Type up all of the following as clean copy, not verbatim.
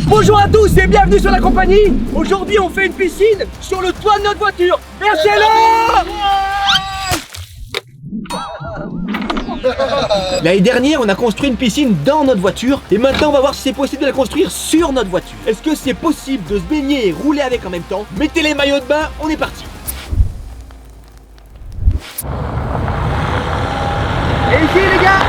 Bonjour à tous et bienvenue sur la compagnie. Aujourd'hui on fait une piscine sur le toit de notre voiture. Merci-le. L'année dernière on a construit une piscine dans notre voiture et maintenant on va voir si c'est possible de la construire sur notre voiture. Est-ce que c'est possible de se baigner et rouler avec en même temps? Mettez les maillots de bain, on est parti. Et ici les gars.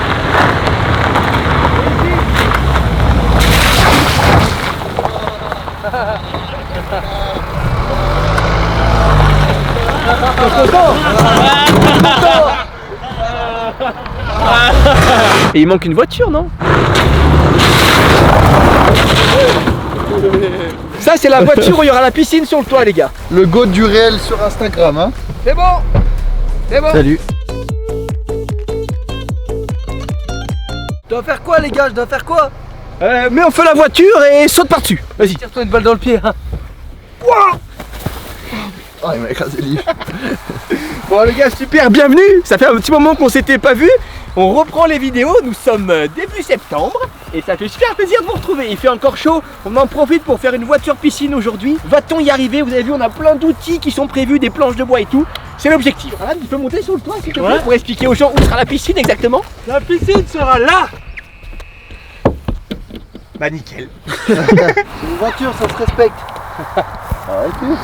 Et il manque une voiture, non? Ça c'est la voiture où il y aura la piscine sur le toit les gars. Le go du réel sur Instagram hein. C'est bon. C'est bon. Salut. Je dois faire quoi les gars? Je dois faire quoi? Mets en feu la voiture et saute par-dessus. Vas-y, tire-toi une balle dans le pied hein. Wow. Oh il m'a écrasé le livre. Bon les gars, super, bienvenue. Ça fait un petit moment qu'on s'était pas vu. On reprend les vidéos, nous sommes début septembre et ça fait super plaisir de vous retrouver. Il fait encore chaud, on en profite pour faire une voiture piscine aujourd'hui. Va-t-on y arriver? Vous avez vu, on a plein d'outils qui sont prévus, des planches de bois et tout. C'est l'objectif. Voilà, tu peux monter sur le toit s'il te plaît pour expliquer aux gens où sera la piscine exactement. La piscine sera là. Bah nickel. C'est une voiture, ça se respecte. Arrêtez.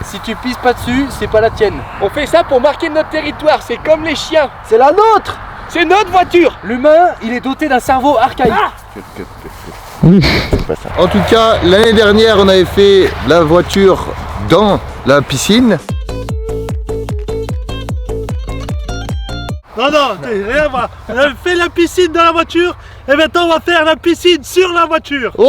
Si tu pisses pas dessus, c'est pas la tienne. On fait ça pour marquer notre territoire, c'est comme les chiens. C'est la nôtre. C'est notre voiture. L'humain, il est doté d'un cerveau archaïque. C'est pas ça. En tout cas, l'année dernière, on avait fait la voiture dans la piscine. Non, rien à voir. On a fait la piscine dans la voiture et maintenant on va faire la piscine sur la voiture. Ouais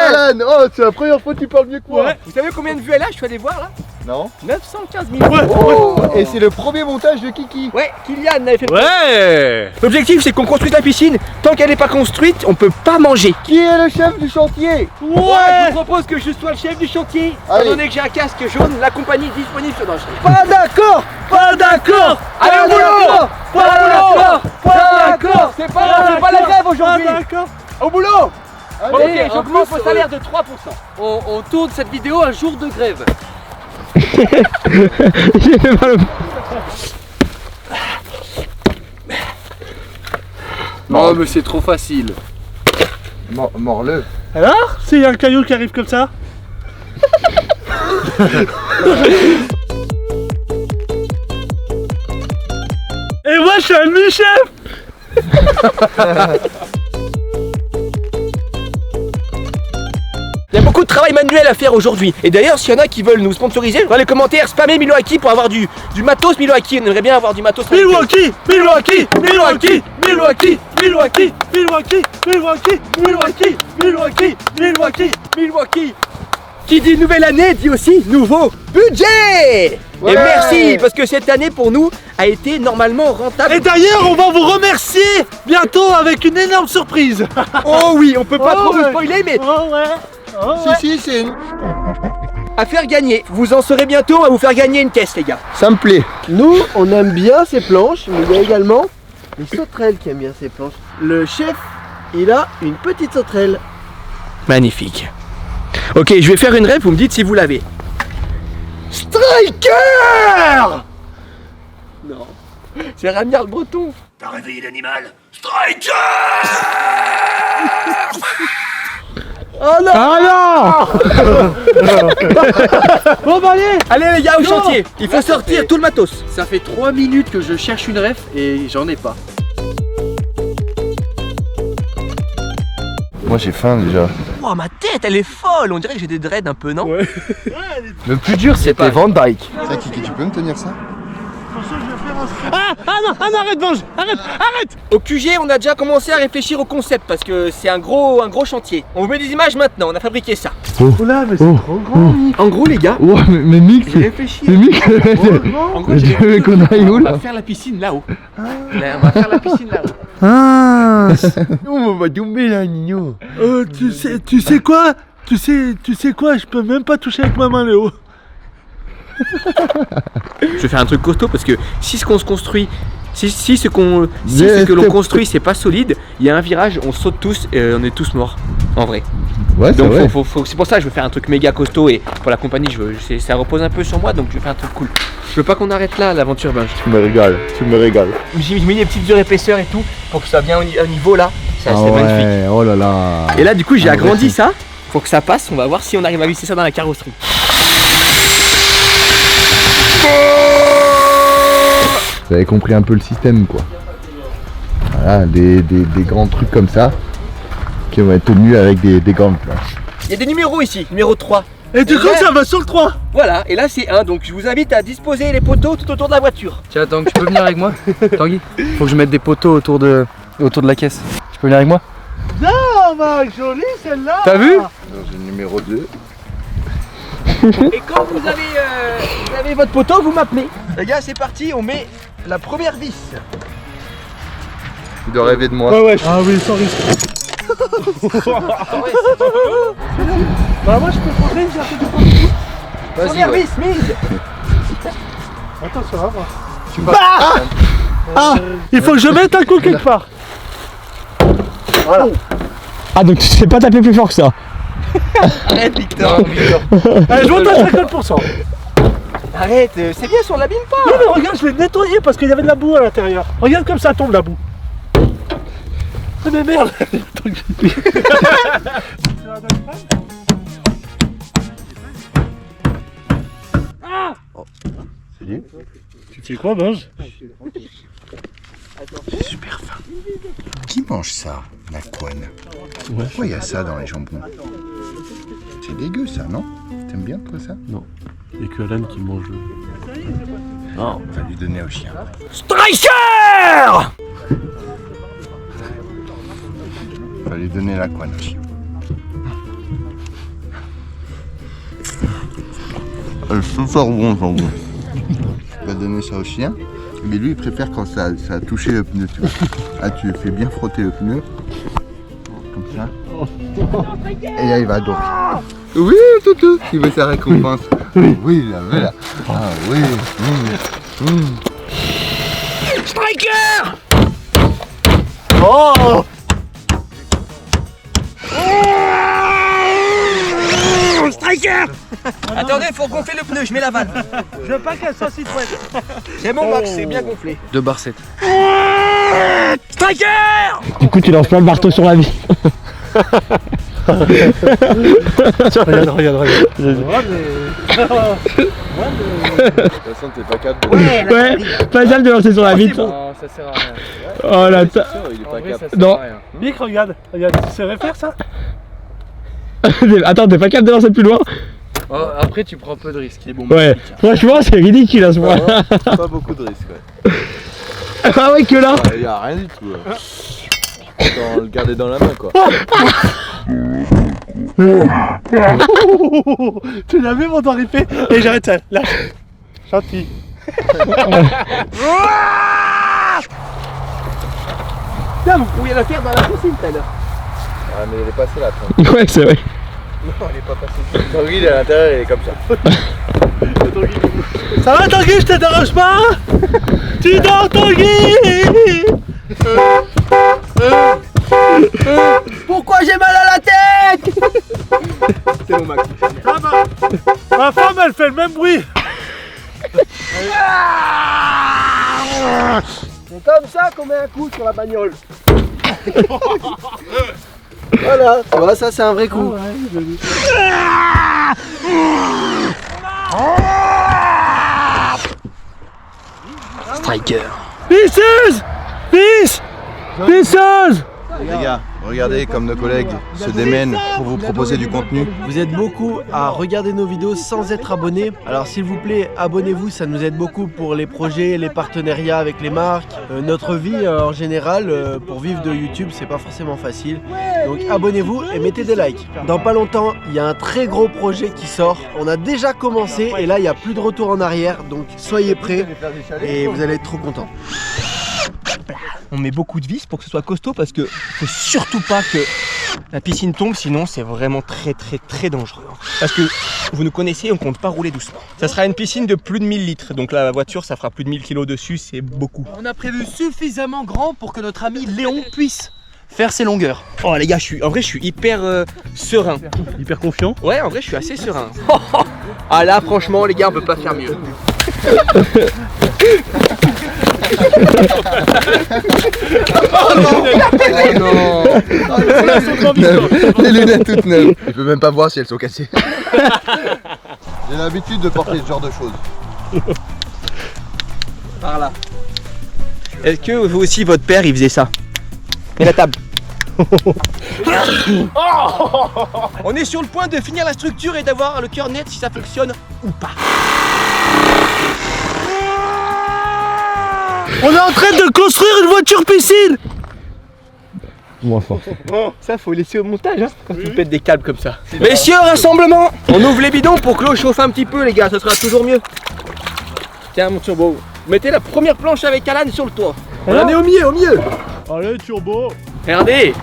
Alan. Oh, c'est la première fois que tu parles mieux que moi. Ouais. Vous savez combien de vues elle a? Je suis allé voir là. Non. 915 000. Ouais. Oh, et c'est le premier montage de Kiki. Ouais, Kylian avait fait. Ouais. L'objectif c'est qu'on construise la piscine. Tant qu'elle n'est pas construite, on peut pas manger. Qui est le chef du chantier? Je vous propose que je sois le chef du chantier. Étant Allez. donné que j'ai un casque jaune, la compagnie est disponible sur Dangerie. Pas d'accord. Pas d'accord. Allez au boulot. Pas d'accord. Pas d'accord. C'est pas la grève aujourd'hui. Pas d'accord. Au boulot. Bon, Allez, ok, en j'augmente plus, mon salaire de 3%. On tourne cette vidéo un jour de grève. J'ai fait mal au... Non mais c'est trop facile. Mords-le. Alors, s'il y a un caillou qui arrive comme ça. Et moi je suis un demi-chef. Il y a beaucoup de travail manuel à faire aujourd'hui. Et d'ailleurs, s'il y en a qui veulent nous sponsoriser, dans les commentaires, spammez Milwaukee pour avoir du matos Milwaukee. On aimerait bien avoir du matos Milwaukee, Milwaukee, Milwaukee, Milwaukee, Milwaukee, Milwaukee, Milwaukee, Milwaukee, Milwaukee, Milwaukee, Milwaukee. Qui dit nouvelle année dit aussi nouveau budget. Ouais. Et merci, parce que cette année pour nous a été normalement rentable. Et d'ailleurs, on va vous remercier bientôt avec une énorme surprise. Oh oui, on peut pas Oh trop vous ouais. spoiler, mais Oh ouais. Oh ouais. Si, c'est une... à faire gagner. Vous en saurez bientôt, on va vous faire gagner une caisse les gars. Ça me plaît. Nous, on aime bien ces planches, mais il y a également les sauterelles qui aiment bien ces planches. Le chef, il a une petite sauterelle. Magnifique. Ok, je vais faire une rêve, vous me dites si vous l'avez. Striker! Non, c'est Ramiard le Breton. T'as réveillé l'animal? Striker! Oh non! Ah non! Bon bah allez. Allez les gars au chantier, il faut sortir tout le matos. Ça fait 3 minutes que je cherche une ref et j'en ai pas. Moi j'ai faim déjà. Oh ma tête elle est folle, on dirait que j'ai des dreads un peu non? Le plus dur c'était pas- Van Dyke. Ça Kiki, tu peux me tenir ça? Ah non, arrête Vange, arrête. Au QG on a déjà commencé à réfléchir au concept parce que c'est un gros chantier. On vous met des images maintenant, on a fabriqué ça. Oula, mais c'est trop grand. En gros les gars, Oh mais Mick, j'ai réfléchi. En gros mais j'ai tu veux qu'on aille où On là? va faire la piscine là-haut. Là, on va faire la piscine là-haut. Ah. On va tomber là Nino. Tu sais quoi? Tu sais quoi? Je peux même pas toucher avec ma main Léo. Je vais faire un truc costaud parce que si ce qu'on se construit, si ce que l'on construit c'est pas solide, il y a un virage, on saute tous et on est tous morts. En vrai. Ouais, c'est Donc vrai. c'est pour ça que je veux faire un truc méga costaud et pour la compagnie, ça repose un peu sur moi, donc je veux faire un truc cool. Je veux pas qu'on arrête là l'aventure Binge. Tu me régales, tu me régales. J'ai mis des petites épaisseurs et tout pour que ça vienne au niveau là. Ça, Ah c'est ouais, magnifique. oh là là. Et là du coup j'ai Ah, agrandi ouais. ça pour que ça passe. On va voir si on arrive à visser ça dans la carrosserie. Vous avez compris un peu le système quoi. Voilà, des grands trucs comme ça qui vont être tenus avec des grandes planches. Il y a des numéros ici, numéro 3. Et du coup, là- ça va sur le 3. Voilà, et là c'est 1, donc je vous invite à disposer les poteaux tout autour de la voiture. Tiens, Tanguy, tu peux venir avec moi? Tanguy, faut que je mette des poteaux autour de la caisse. Tu peux venir avec moi? Oh bah, jolie celle-là. T'as vu? Dans le numéro 2. Et quand vous avez votre poteau, vous m'appelez. Les gars, c'est parti, on met la première vis. Tu dois rêver de moi. Ouais, ouais. Ah oui, sans risque. Bah, moi, je peux prendre j'ai fait du coup. Première vis, mise. Attention, à moi. Il faut que je mette un coup quelque part. Ah, donc tu sais pas taper plus fort que ça? Arrête, Victor. Allez, je monte à 50%. Arrête, c'est bien si on l'abîme pas. Non, mais regarde, je l'ai nettoyé parce qu'il y avait de la boue à l'intérieur. Regarde comme ça tombe la boue. Ah, mais merde. Tu fais quoi, Binge? Super fin. Qui mange ça, la couenne? Pourquoi il y a ça dans les jambons? C'est dégueu ça, non? T'aimes bien toi ça? Il n'y a que Alan qui mange. Non, on va lui donner au chien. Striker. On va lui donner la couenne au chien. C'est super bon le jambon. On va donner ça au chien. Mais lui il préfère quand ça a touché le pneu, tu vois. Ah, tu fais bien frotter le pneu. Comme ça. Et là il va donc. Oui, toutou, il veut sa récompense. Oui, il la veut là. Ah oui. Striker. Oh! Striker. Attendez, faut gonfler le pneu, je mets la vanne. Je veux pas qu'elle soit si fouette. C'est bon Max, c'est bien gonflé. 2 bar 7. Striker. Du coup, tu lances pas le marteau sur la vie. Regarde. De toute façon t'es pas capable de... Ouais, pas simple de lancer sur la vitre. Non, ça sert à rien. Oh là, il est pas capable. non. Mick, regarde, tu saurais faire ça? Attends, t'es pas capable de lancer plus loin? Après, tu prends un peu de risque. C'est bon. Ouais, franchement, c'est ridicule à ce point. Pas beaucoup de risques, ouais. Ah ouais, que là. Il y a rien du tout. Autant le garder dans la main quoi. Tu l'as vu mon doigt ripé? Et j'arrête ça, lâche. Gentil. Là, vous pourriez la faire dans la piscine tout à l'heure. Ah mais elle est passée là. Attends. Ouais, c'est vrai. Non, elle est pas passée. Tanguy il est à l'intérieur, il est comme ça. Ça va Tanguy, je te dérange pas? Tu dors Tanguy? Pourquoi j'ai mal à la tête? C'est bon Max. Ça va. Ma femme elle fait le même bruit. C'est comme ça qu'on met un coup sur la bagnole. Voilà, tu vois, ça c'est un vrai coup. Striker. Pisseuse! Pisseuse! Les gars, regardez comme nos collègues se démènent pour vous proposer du contenu. Vous êtes beaucoup à regarder nos vidéos sans être abonnés. Alors s'il vous plaît, abonnez-vous, ça nous aide beaucoup pour les projets, les partenariats avec les marques. Notre vie en général, pour vivre de YouTube, c'est pas forcément facile. Donc abonnez-vous et mettez des likes. Dans pas longtemps, il y a un très gros projet qui sort. On a déjà commencé et là, il n'y a plus de retour en arrière. Donc soyez prêts et vous allez être trop contents. On met beaucoup de vis pour que ce soit costaud parce que faut surtout pas que la piscine tombe, sinon c'est vraiment très dangereux. Parce que vous nous connaissez, on compte pas rouler doucement. Ça sera une piscine de plus de 1000 litres, donc la voiture ça fera plus de 1000 kg dessus, c'est beaucoup. On a prévu suffisamment grand pour que notre ami Léon puisse faire ses longueurs. Oh les gars, en vrai je suis hyper serein. Hyper confiant. Ouais, en vrai je suis assez serein. Ah là franchement les gars, on peut pas faire mieux. Les lunettes toutes neuves. Il peut même pas voir si elles sont cassées. J'ai l'habitude de porter ce genre de choses. Par là. Est-ce que vous aussi, votre père, il faisait ça? Et la table. On est sur le point de finir la structure et d'avoir le cœur net si ça fonctionne ou pas. On est en train de construire une voiture piscine. Moins fort. Ça, faut laisser au montage, hein, quand tu pètes des câbles comme ça. Messieurs, rassemblement. On ouvre les bidons pour que l'eau chauffe un petit peu, les gars, ça sera toujours mieux. Tiens, mon turbo. Mettez la première planche avec Alan sur le toit. On en est au milieu, au milieu. Allez, turbo. Regardez,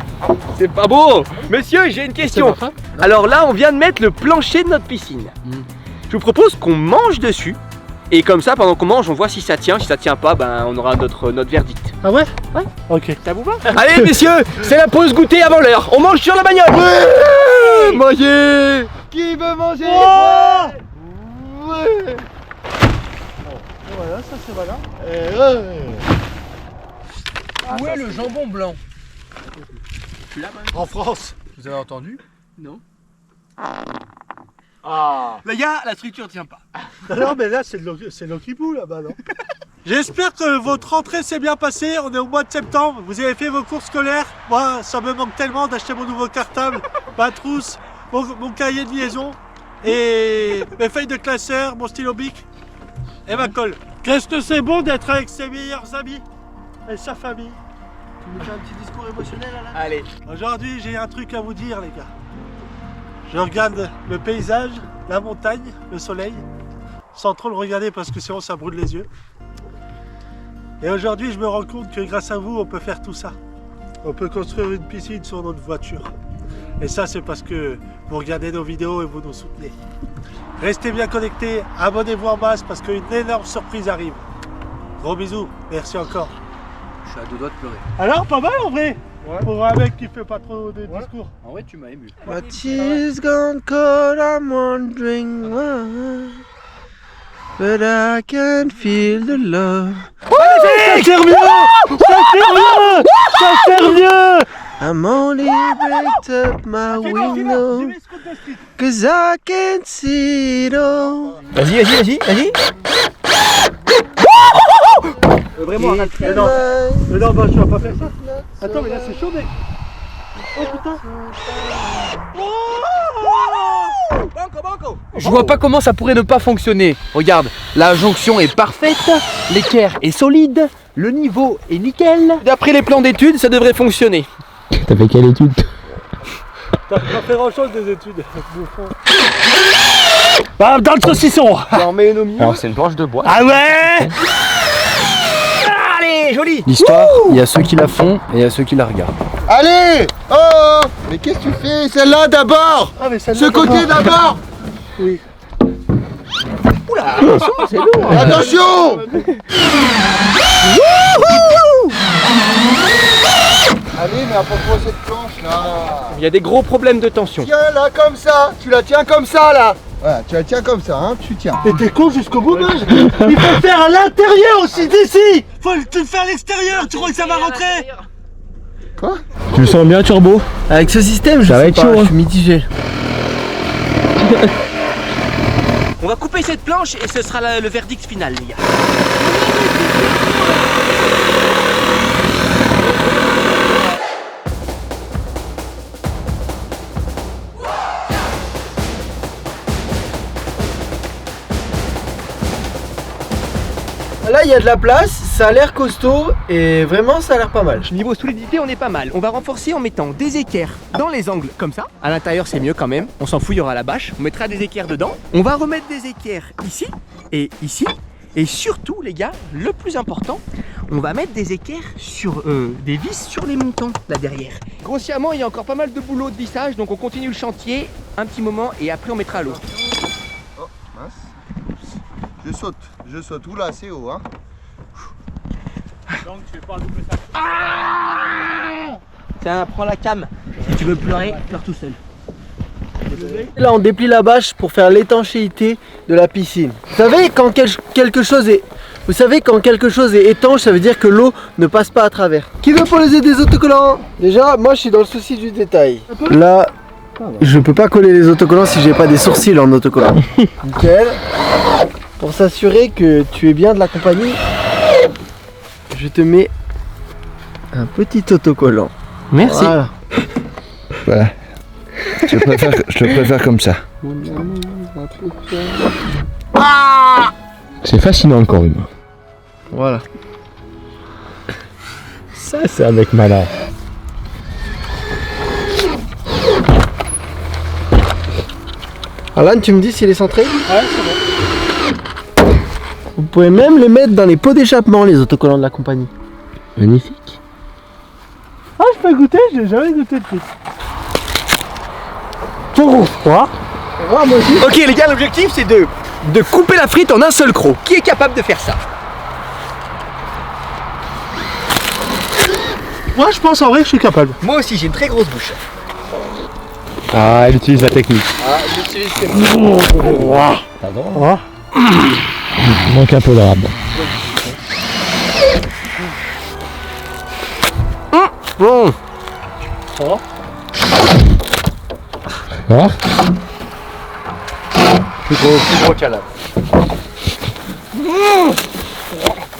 c'est pas beau. Monsieur, j'ai une question. Alors là, on vient de mettre le plancher de notre piscine. Je vous propose qu'on mange dessus. Et comme ça, pendant qu'on mange, on voit si ça tient. Si ça tient pas, ben on aura notre verdict. Ah ouais? Ouais. Ok. Ça vous va? Allez messieurs, c'est la pause goûter avant l'heure. On mange sur la bagnole. Ouais, manger. Qui veut manger? Ouais. Voilà, ça c'est voilà. Où est le jambon blanc? En France. Vous avez entendu? Non. Ah. Les gars, la structure tient pas. Non mais là c'est l'eau qui bout là-bas, non? J'espère que votre rentrée s'est bien passée. On est au mois de septembre. Vous avez fait vos cours scolaires. Moi, ça me manque tellement d'acheter mon nouveau cartable, ma trousse, mon cahier de liaison et mes feuilles de classeur, mon stylo bic et ma colle. Qu'est-ce que c'est bon d'être avec ses meilleurs amis et sa famille. Tu nous fais un petit discours émotionnel là? Allez. Aujourd'hui, j'ai un truc à vous dire, les gars. Je regarde le paysage, la montagne, le soleil, sans trop le regarder parce que sinon ça brûle les yeux. Et aujourd'hui, je me rends compte que grâce à vous, on peut faire tout ça. On peut construire une piscine sur notre voiture. Et ça, c'est parce que vous regardez nos vidéos et vous nous soutenez. Restez bien connectés, abonnez-vous en masse parce qu'une énorme surprise arrive. Gros bisous, merci encore. Je suis à deux doigts de pleurer. Alors, pas mal en vrai, pour un mec qui fait pas trop de discours. En vrai, tu m'as ému. My tears gone cold, I'm wondering why. But I can feel the love. Ça sert mieux! Ça sert mieux! Ça sert mieux! I'm only bricked up my window, cause I can't see it all. Vas-y, vas-y. Vraiment, arrête. Mais non, bah, tu vas pas faire ça. Attends, mais là c'est chaud, mec. Oh putain. Banco. Je vois pas comment ça pourrait ne pas fonctionner. Regarde, la jonction est parfaite, l'équerre est solide, le niveau est nickel. D'après les plans d'études, ça devrait fonctionner. T'as fait quelle étude? T'as pas fait grand chose des études. Bah, dans le saucisson. On met une au milieu. Alors c'est une planche de bois. Ah ouais. Allez, joli. L'histoire, il y a ceux qui la font et il y a ceux qui la regardent. Allez! Oh! Mais qu'est-ce que tu fais? Celle-là d'abord! Ah, mais ça Ce côté d'abord! Oui. Oula, attention, c'est lourd. Attention! Allez, mais apporte-moi cette planche là! Il y a des gros problèmes de tension. Tiens là comme ça! Tu la tiens comme ça là! Voilà, tu la tiens comme ça, hein, tu tiens. Mais t'es con jusqu'au bout, mage. Il faut le faire à l'intérieur aussi d'ici. Faut le faire à l'extérieur. Tu crois que ça va rentrer? Quoi? Tu le sens bien, Turbo? Avec ce système, je Ça va sais être pas, chaud, je hein. suis mitigé. On va couper cette planche et ce sera le verdict final, les gars. Là, il y a de la place, ça a l'air costaud et vraiment, ça a l'air pas mal. Niveau solidité, on est pas mal. On va renforcer en mettant des équerres dans les angles comme ça. À l'intérieur, c'est mieux quand même. On s'en fout, il y aura la bâche. On mettra des équerres dedans. On va remettre des équerres ici et ici. Et surtout, les gars, le plus important, on va mettre des équerres sur des vis sur les montants là derrière. Grossièrement, il y a encore pas mal de boulot de vissage, donc on continue le chantier un petit moment et après on mettra l'eau. Oh, mince. Je saute. Oula, c'est haut, hein. Donc tu fais pas un double sac. Tiens, prends la cam. Si tu veux pleurer, pleure tout seul. Là on déplie la bâche pour faire l'étanchéité de la piscine. Vous savez quand quelque chose est étanche, ça veut dire que l'eau ne passe pas à travers. Qui veut poser des autocollants? Déjà moi je suis dans le souci du détail. Là je peux pas coller les autocollants si j'ai pas des sourcils en autocollant. Nickel. Pour s'assurer que tu es bien de la compagnie, je te mets un petit autocollant. Merci. Voilà. Voilà. Je te préfère comme ça. C'est fascinant le corps humain. Voilà. Ça, c'est un mec malin. Alan, tu me dis s'il est centré? Ouais, c'est bon. Vous pouvez même les mettre dans les pots d'échappement, les autocollants de la compagnie. Magnifique. Ah, je peux goûter, j'ai jamais goûté de frites. Pour froid. Ah, moi aussi. Ok les gars, l'objectif c'est de couper la frite en un seul croc. Qui est capable de faire ça? Moi, je pense en vrai que je suis capable. Moi aussi, j'ai une très grosse bouche. Ah, elle utilise la technique. Ah, j'utilise ces mots. Il manque un peu d'arabe. Bon. Ah. Plus gros qu'à là.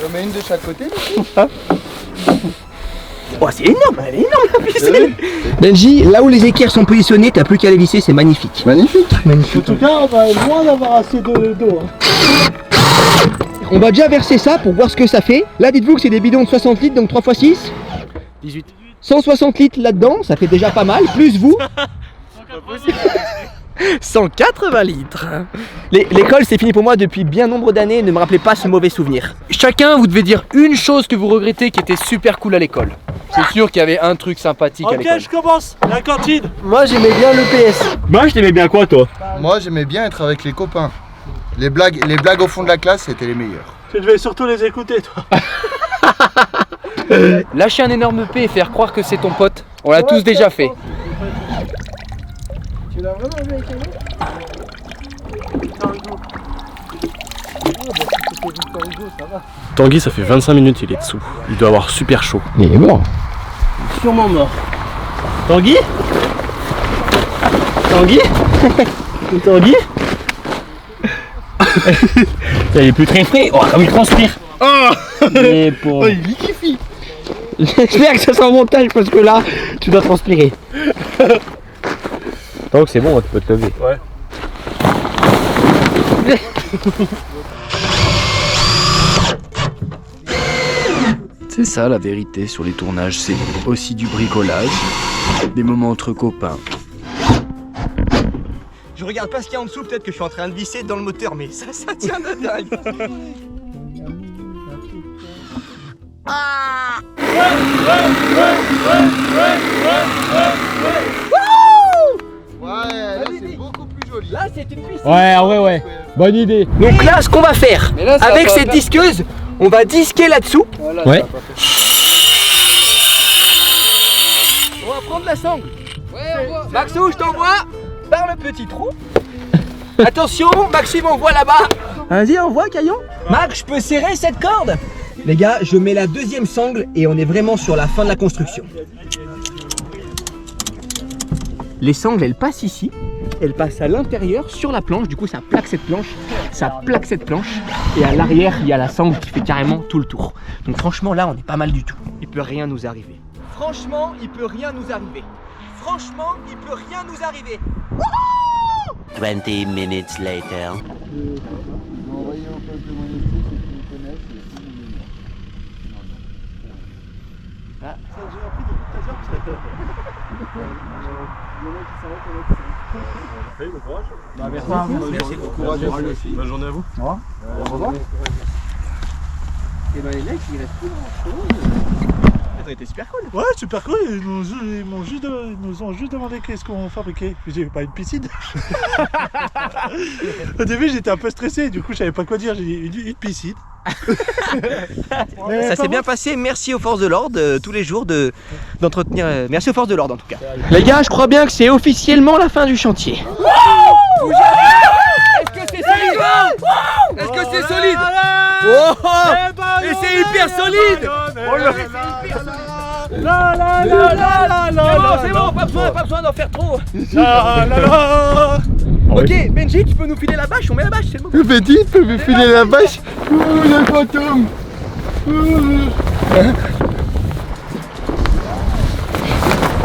J'en mets une de chaque côté. Oh, c'est énorme, elle est énorme la piscine. Benji, là où les équerres sont positionnés, t'as plus qu'à les visser, c'est magnifique. Magnifique. En tout cas, on va loin d'avoir assez d'eau. On va déjà verser ça pour voir ce que ça fait. Là, dites-vous que c'est des bidons de 60 litres, donc 3 x 6. 18. 160 litres là-dedans, ça fait déjà pas mal, plus vous. 180 litres. L'école c'est fini pour moi depuis bien nombre d'années, ne me rappelez pas ce mauvais souvenir. Chacun, vous devez dire une chose que vous regrettez qui était super cool à l'école. C'est sûr qu'il y avait un truc sympathique à Ok, l'école. je commence. La cantine. Moi j'aimais bien le PS. Moi je t'aimais bien quoi toi? Moi, j'aimais bien être avec les copains. Les blagues au fond de la classe, c'était les meilleures. Tu devais surtout les écouter, toi. Lâcher un énorme P et faire croire que c'est ton pote, on l'a tous déjà fait. Tu l'as vraiment vu avec Hugo? Tanguy, ça fait 25 minutes il est dessous. Il doit avoir super chaud. Il est mort. Sûrement mort. Tanguy? Tanguy? Tanguy? Il est plus très frais. Oh, comme il transpire. Oh, mais pour... il liquifie. J'espère que ça sera en montage parce que là, tu dois transpirer. Donc c'est bon, tu peux te lever. Ouais. C'est ça la vérité sur les tournages, c'est aussi du bricolage, des moments entre copains. Je regarde pas ce qu'il y a en dessous, peut-être que je suis en train de visser dans le moteur, mais ça tient de dingue. Ouais, là c'est beaucoup plus joli. Là, c'est une piscine. Ouais. Bonne idée. Donc là, ce qu'on va faire, Mais là, ça avec va cette pas- disqueuse, on va disquer là-dessous. Ouais. On va prendre la sangle. Maxou, je t'envoie par le petit trou. Attention, Maxime envoie là-bas. Vas-y, envoie, Caillon. Max, je peux serrer cette corde? Les gars, je mets la deuxième sangle et on est vraiment sur la fin de la construction. Les sangles, elles passent ici. Elles passent à l'intérieur, sur la planche. Du coup, ça plaque cette planche. Ça plaque cette planche. Et à l'arrière, il y a la sangle qui fait carrément tout le tour. Donc franchement, là, on est pas mal du tout. Il peut rien nous arriver. Franchement, il peut rien nous arriver. Franchement, il peut rien nous arriver. 20 minutes later. Merci beaucoup. Bonne journée à vous. Et ben les mecs, il reste plus grand-chose. Ça a été super cool. Ouais, super cool. Ils nous ont juste demandé qu'est-ce qu'on fabriquait. Je dis, pas une piscine. Au début, j'étais un peu stressé. Du coup, je savais pas quoi dire. J'ai dit une piscine. Ça s'est bien passé, merci aux forces de l'ordre tous les jours d'entretenir. Merci aux forces de l'ordre en tout cas. Les gars, je crois bien que c'est officiellement la fin du chantier. Est-ce que c'est solide? Est-ce que c'est solide? Et c'est hyper solide! C'est bon, pas besoin d'en faire trop. Ok, Benji, tu peux nous filer la bâche, on met la bâche, c'est le moment. Benji, tu peux me filer la bâche? Le fantôme.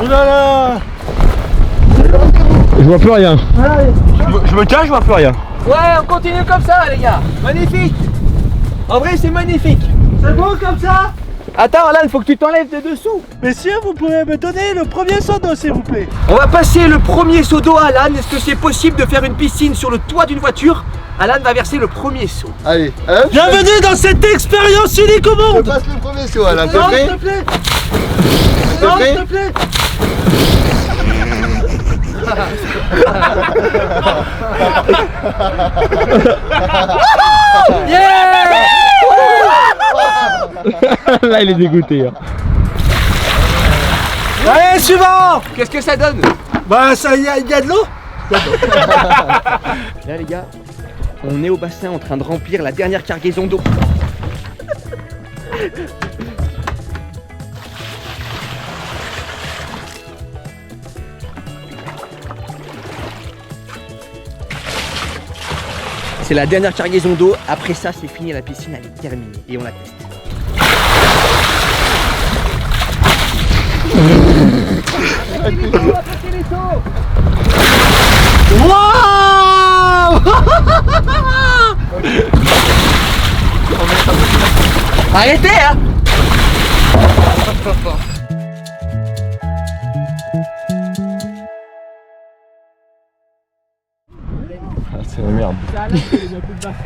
Oh là là. Je vois plus rien. Je me tiens, je vois plus rien. Ouais, on continue comme ça, les gars. Magnifique. En vrai, c'est magnifique. C'est bon comme ça? Attends, Alan, faut que tu t'enlèves de dessous. Messieurs, vous pouvez me donner le premier seau d'eau, s'il vous plaît? On va passer le premier seau d'eau à Alan. Est-ce que c'est possible de faire une piscine sur le toit d'une voiture? Alan va verser le premier seau. Allez, hop. Bienvenue dans cette expérience unique au Je monde. passe le premier saut, Alain. T'es Non, prêt? s'il te plaît. T'es Non, prêt? s'il te plaît. Là, il est dégoûté. Hein. Allez, suivant. Qu'est-ce que ça donne? Bah, ça, il y a de l'eau. Là, les gars, on est au bassin en train de remplir la dernière cargaison d'eau. C'est la dernière cargaison d'eau. Après ça, c'est fini, la piscine, elle est terminée. Et on la teste. Wow. Arrêtez, hein! C'est la merde.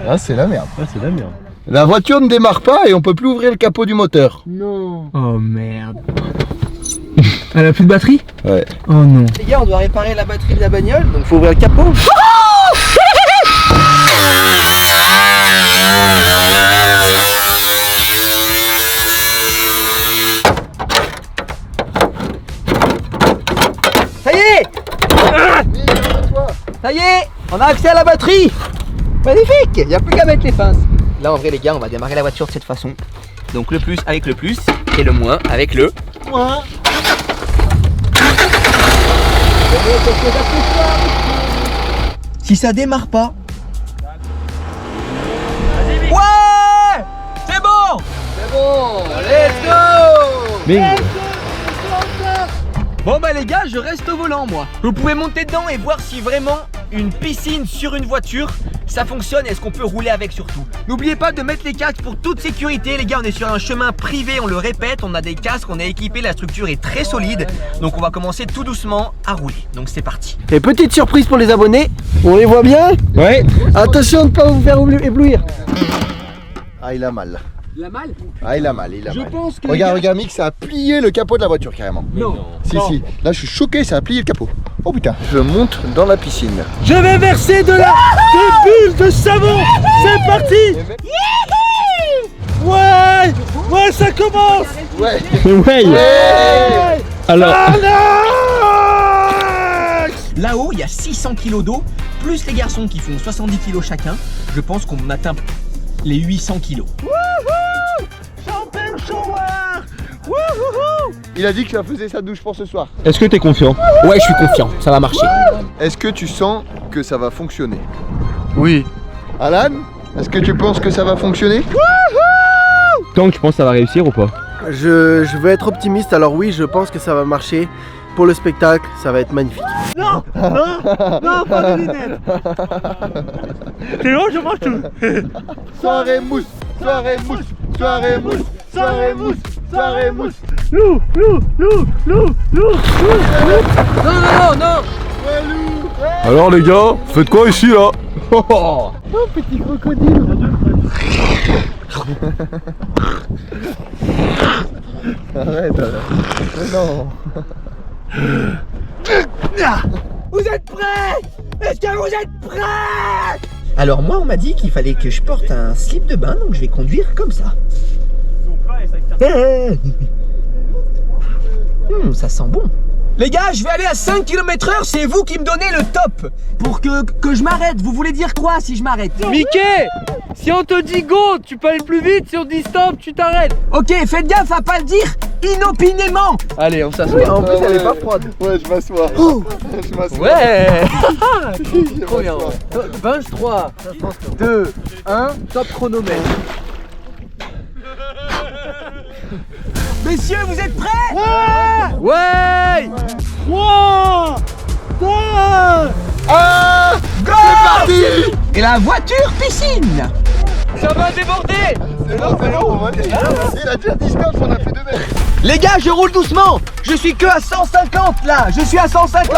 Ah, c'est la merde. Ah, c'est la merde. La voiture ne démarre pas et on peut plus ouvrir le capot du moteur. Oh merde. Elle a plus de batterie? Ouais. Oh non. Les gars, on doit réparer la batterie de la bagnole, donc faut ouvrir le capot. Ça y est! Ça y est! On a accès à la batterie! Magnifique! Il n'y a plus qu'à mettre les pinces. Là, en vrai, les gars, on va démarrer la voiture de cette façon. Donc le plus avec le plus et le moins avec le moins. Si ça démarre pas. Ouais! C'est bon! C'est bon! Let's go! Mais Bon bah les gars, je reste au volant moi. Vous pouvez monter dedans et voir si vraiment une piscine sur une voiture, ça fonctionne et est-ce qu'on peut rouler avec surtout. N'oubliez pas de mettre les casques pour toute sécurité. Les gars, on est sur un chemin privé, on le répète, on a des casques, on est équipé, la structure est très solide. Donc on va commencer tout doucement à rouler. Donc c'est parti. Et petite surprise pour les abonnés, on les voit bien? ouais. Attention de ne pas vous faire éblouir. Ah, il a mal. La malle? Ah, il a mal, il a mal. pense que Regarde, Mick, ça a plié le capot de la voiture carrément. Non. Si, si. Là, je suis choqué, ça a plié le capot. Oh putain. Je monte dans la piscine. Je vais verser des bulles de savon. C'est parti. Ouais. Ouais, ça commence. Ouais. Ouais. Ouais. Alors, Là-haut, il y a 600 kg d'eau, plus les garçons qui font 70 kg chacun. Je pense qu'on atteint les 800 kg. Il a dit que ça faisait sa douche pour ce soir. est-ce que t'es confiant? Ouais, je suis confiant, ça va marcher. Est-ce que tu sens que ça va fonctionner? Oui. Alan, est-ce que tu penses que ça va fonctionner? Tant que tu penses que ça va réussir ou pas? Je veux être optimiste, alors oui, je pense que ça va marcher. Pour le spectacle, ça va être magnifique. Non, pas de lunettes. C'est bon, je mange tout. Soirée mousse, soirée mousse, soirée mousse, soirée mousse, soirée mousse. Loup. Non. Alors les gars, faites quoi ici là? Arrête, mais non. Vous êtes prêts? Est-ce que vous êtes prêts? Alors moi on m'a dit qu'il fallait que je porte un slip de bain, donc je vais conduire comme ça. Ça sent bon. Les gars, je vais aller à 5 km/h, c'est vous qui me donnez le top. Pour que je m'arrête, vous voulez dire quoi si je m'arrête? Mickey, si on te dit go, tu peux aller plus vite, si on te dit stop, tu t'arrêtes. Ok, faites gaffe à pas le dire inopinément. Allez, on s'assoit. En plus, elle est pas froide. Ouais, je m'assois. Oh. Je m'assois. Ouais. Trop bien. 23, 2, 1, top chronomètre. Messieurs, vous êtes prêts? Ouais. 3, 2, Go! C'est parti! Et la voiture piscine. Ça va déborder. C'est bon, on va dire. Il a déjà dit stop, on a fait 2 mètres. Les gars, je roule doucement. Je suis que à 150 là. Je suis à 150.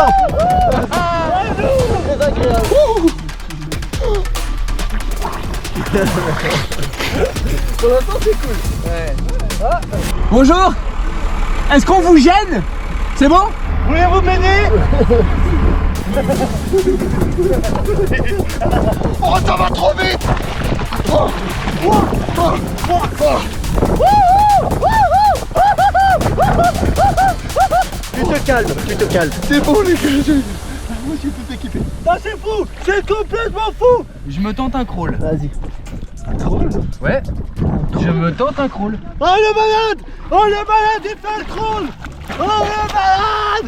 Pour l'instant, c'est cool. Bonjour. Est-ce qu'on vous gêne? C'est bon? voulez-vous m'aider? Oh, ça va trop vite. Tu te calmes, tu te calmes. C'est bon les gars, moi je suis tout équipé. Ah, c'est fou, c'est complètement fou. Je me tente un crawl. Vas-y. Ouais. Je me tente un crawl. Oh le malade, oh le malade, il fait le crawl. Oh le malade.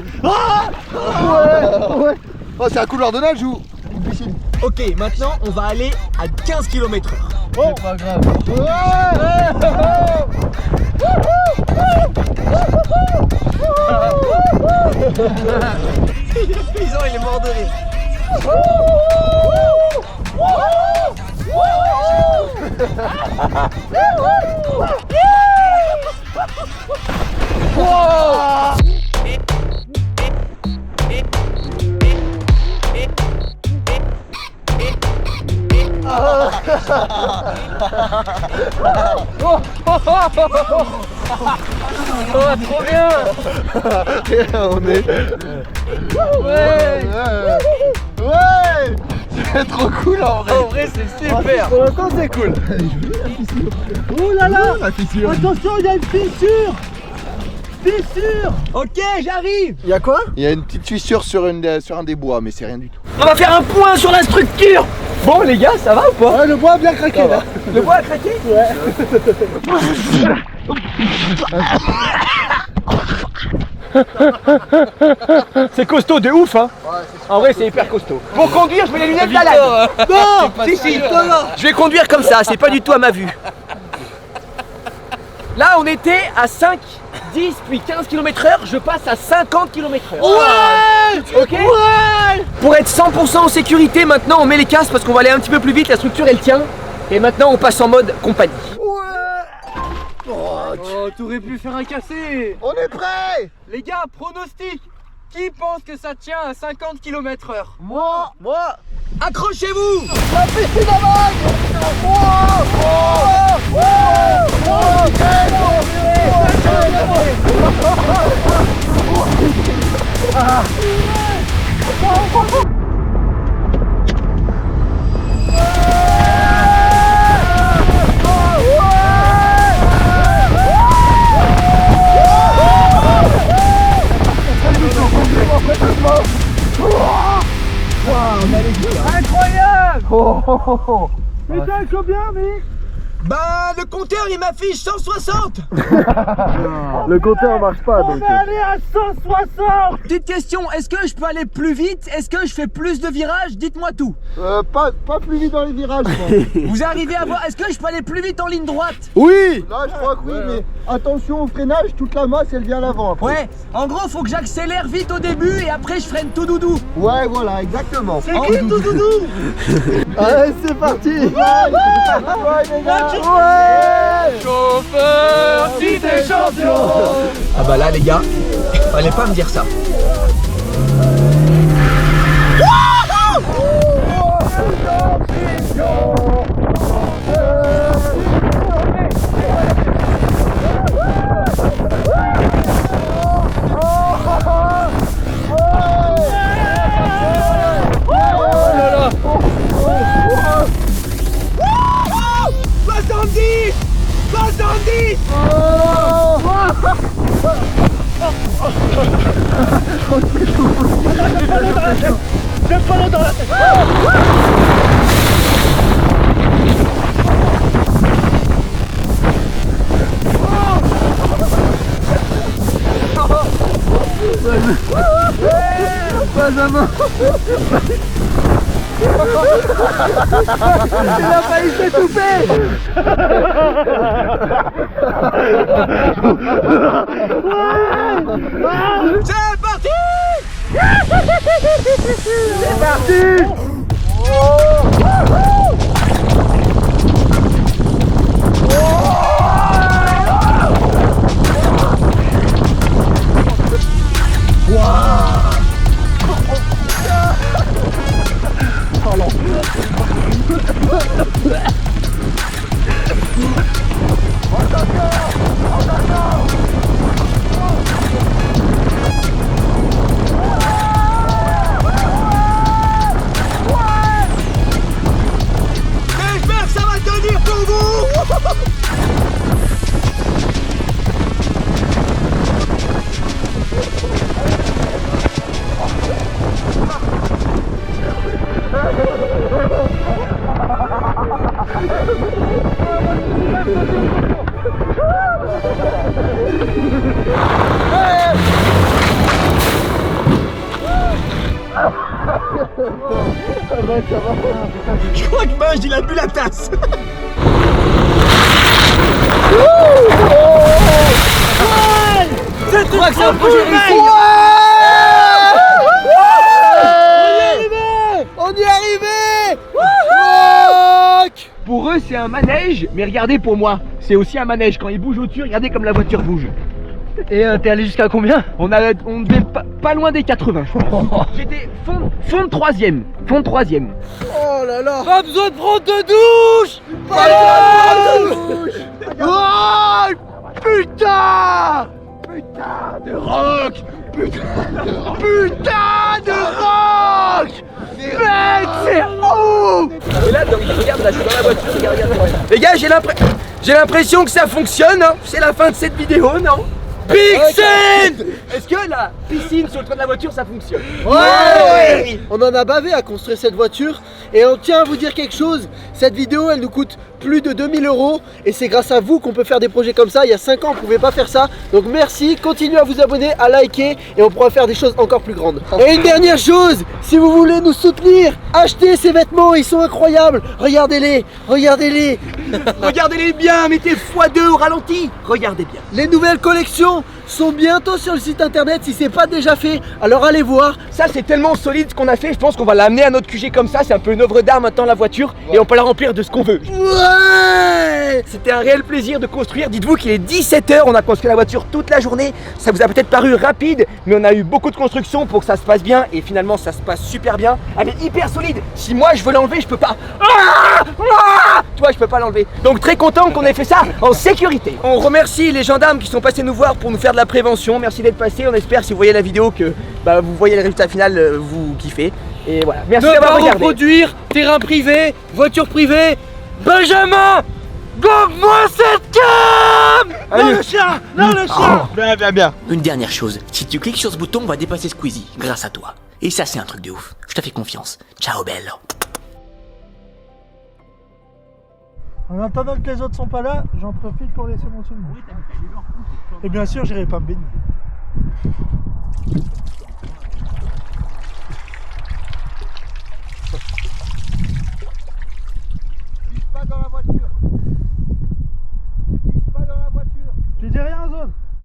Ouais. Oh, c'est un couloir de nage ou une piscine? Ok, maintenant on va aller à 15 km/h. C'est pas grave. Le paysan il est mort de rire. Oh, trop bien. On est. Ouais. Ouais. C'est trop cool en vrai. En vrai, c'est super. Pour l'instant, c'est cool. Oh là là, La fissure. attention, il y a une fissure. Fissure. Ok, j'arrive. Y'a quoi? Il y a une petite fissure sur un des bois, mais c'est rien du tout. On va faire un point sur la structure. Bon les gars, ça va ou pas? Ouais, le bois a bien craqué là. Le bois a craqué? C'est costaud de ouf hein. En vrai c'est hyper costaud. Pour conduire je mets les lunettes d'Alan. Non. Si si. Je vais conduire comme ça, c'est pas du tout à ma vue. Là on était à 5, 10 puis 15 km/h, je passe à 50 km/h. Ouais. Ok. Ouais. Pour être 100% en sécurité, maintenant on met les casques parce qu'on va aller un petit peu plus vite, la structure elle tient. Et maintenant on passe en mode compagnie. Oh, t'aurais pu faire un cassé. On est prêt. Les gars, pronostic. Qui pense que ça tient à 50 km/h? Moi. Accrochez-vous. La piscine à vagues. Incroyable. Putain, combien, mec? Bah le compteur il m'affiche 160. Le compteur marche pas On donc. va aller à 160. Petite question, est-ce que je peux aller plus vite? Est-ce que je fais plus de virages? Dites-moi tout. Pas plus vite dans les virages. Vous arrivez à voir, est-ce que je peux aller plus vite en ligne droite? Oui. Là, je crois que oui, mais attention au freinage, toute la masse elle vient à l'avant. après. Ouais, en gros faut que j'accélère vite au début et après je freine tout doudou. Ouais, voilà, exactement. C'est qui tout doudou? Allez, c'est parti. Chauffeur, si t'es champion. Ah bah là les gars, fallait pas me dire ça. ballon dans la tête. Benjamin. Il a failli s'étouffer. C'est parti. C'est parti. J'espère que ça va tenir pour vous. Je crois que Benj il a bu la tasse. Je crois que c'est un projet réussi. On y est arrivé. Pour eux c'est un manège, mais regardez pour moi, c'est aussi un manège. Quand il bouge au-dessus, regardez comme la voiture bouge. Et t'es allé jusqu'à combien? On était pas loin des 80 je crois. J'étais fond de troisième. Fond de troisième. Oh là là. Pas besoin de prendre de douche. Pas besoin de douche. Oh putain. Putain de rock. Putain de rock. Mec c'est ouf. Et là donc, regarde là je suis dans la voiture. Regarde. Les gars j'ai l'impression que ça fonctionne hein. C'est la fin de cette vidéo non? Piscine. Est-ce que la piscine sur le toit de la voiture ça fonctionne? Ouais. On en a bavé à construire cette voiture et on tient à vous dire quelque chose. Cette vidéo elle nous coûte plus de 2000 € et c'est grâce à vous qu'on peut faire des projets comme ça. Il y a 5 ans on pouvait pas faire ça. Donc merci, continuez à vous abonner, à liker et on pourra faire des choses encore plus grandes. Et une dernière chose, si vous voulez nous soutenir, achetez ces vêtements, ils sont incroyables. Regardez-les, regardez-les. Regardez-les bien, mettez x2 au ralenti. Regardez bien. Les nouvelles collections sont bientôt sur le site internet si c'est pas déjà fait, alors allez voir. Ça c'est tellement solide ce qu'on a fait, je pense qu'on va l'amener à notre QG comme ça, c'est un peu une œuvre d'art maintenant la voiture et on peut la remplir de ce qu'on veut. Ouais. C'était un réel plaisir de construire, dites-vous qu'il est 17 h, on a construit la voiture toute la journée, ça vous a peut-être paru rapide mais on a eu beaucoup de construction pour que ça se passe bien et finalement ça se passe super bien. Elle est hyper solide, si moi je veux l'enlever je peux pas. Toi je peux pas l'enlever. Donc très content qu'on ait fait ça en sécurité. On remercie les gendarmes qui sont passés nous voir pour nous faire de la prévention, merci d'être passé, on espère si vous voyez la vidéo que vous voyez le résultat final, vous kiffez. Et voilà, merci d'avoir regardé. Reproduire, terrain privé, voiture privée, Benjamin, gomme-moi cette cam. Non le chat. Non le chat. Bien. Une dernière chose, si tu cliques sur ce bouton, on va dépasser Squeezie, grâce à toi. Et ça c'est un truc de ouf, je te fais confiance. Ciao belle. En attendant que les autres sont pas là, j'en profite pour laisser mon souvenir. Et bien sûr, j'irai pas me baigner. Pas dans la voiture. Pas dans la voiture. Tu dis rien aux autres?